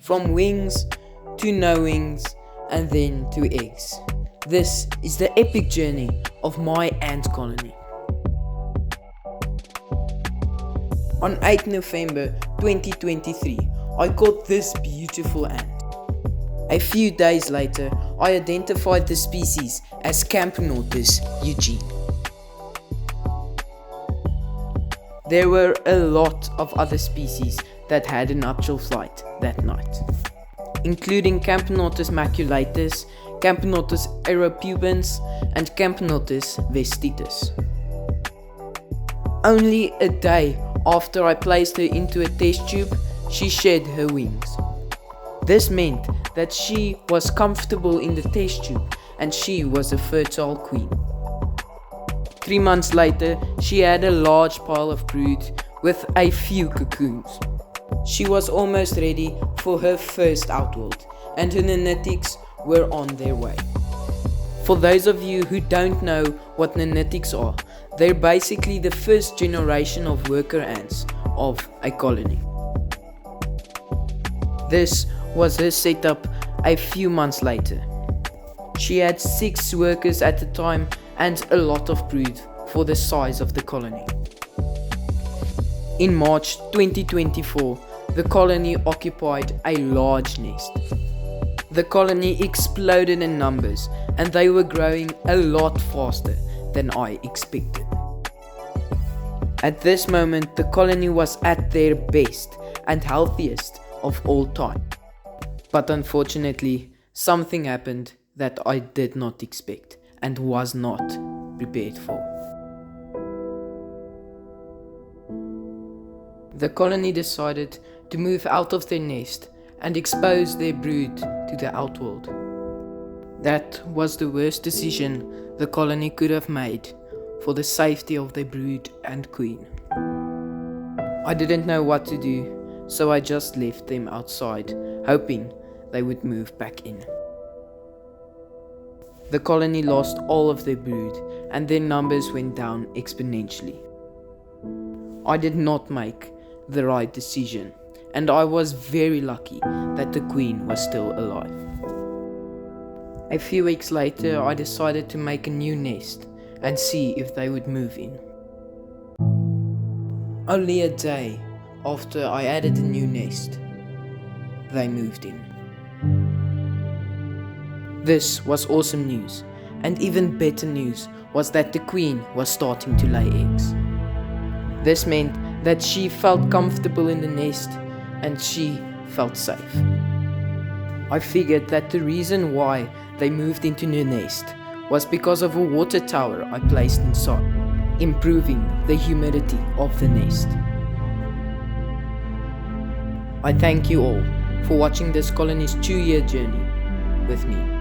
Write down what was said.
from wings to no wings and then to eggs. This is the epic journey of my ant colony. On 8 November 2023, I caught this beautiful ant. A few days later, I identified the species as Camponotus Eugeniae. There were a lot of other species that had a nuptial flight that night, including Camponotus maculatus, Camponotus aeropubens, and Camponotus vestitus. Only a day after I placed her into a test tube, she shed her wings. This meant that she was comfortable in the test tube and she was a fertile queen. 3 months later, she had a large pile of brood with a few cocoons. She was almost ready for her first outworld, and her nanitics were on their way. For those of you who don't know what nanitics are, they're basically the first generation of worker ants of a colony. This was her setup a few months later. She had 6 workers at the time and a lot of brood for the size of the colony. In March 2024, the colony occupied a large nest. The colony exploded in numbers and they were growing a lot faster than I expected. At this moment, the colony was at their best and healthiest of all time. But unfortunately, something happened that I did not expect and was not prepared for. The colony decided to move out of their nest and expose their brood to the outworld. That was the worst decision the colony could have made for the safety of their brood and queen. I didn't know what to do, so I just left them outside, hoping they would move back in. The colony lost all of their brood and their numbers went down exponentially. I did not make the right decision, and I was very lucky that the queen was still alive. A few weeks later, I decided to make a new nest and see if they would move in. Only a day after I added a new nest, they moved in. This was awesome news, and even better news was that the queen was starting to lay eggs. This meant that she felt comfortable in the nest and she felt safe. I figured that the reason why they moved into the nest was because of a water tower I placed inside, improving the humidity of the nest. I thank you all for watching this colony's 2-year journey with me.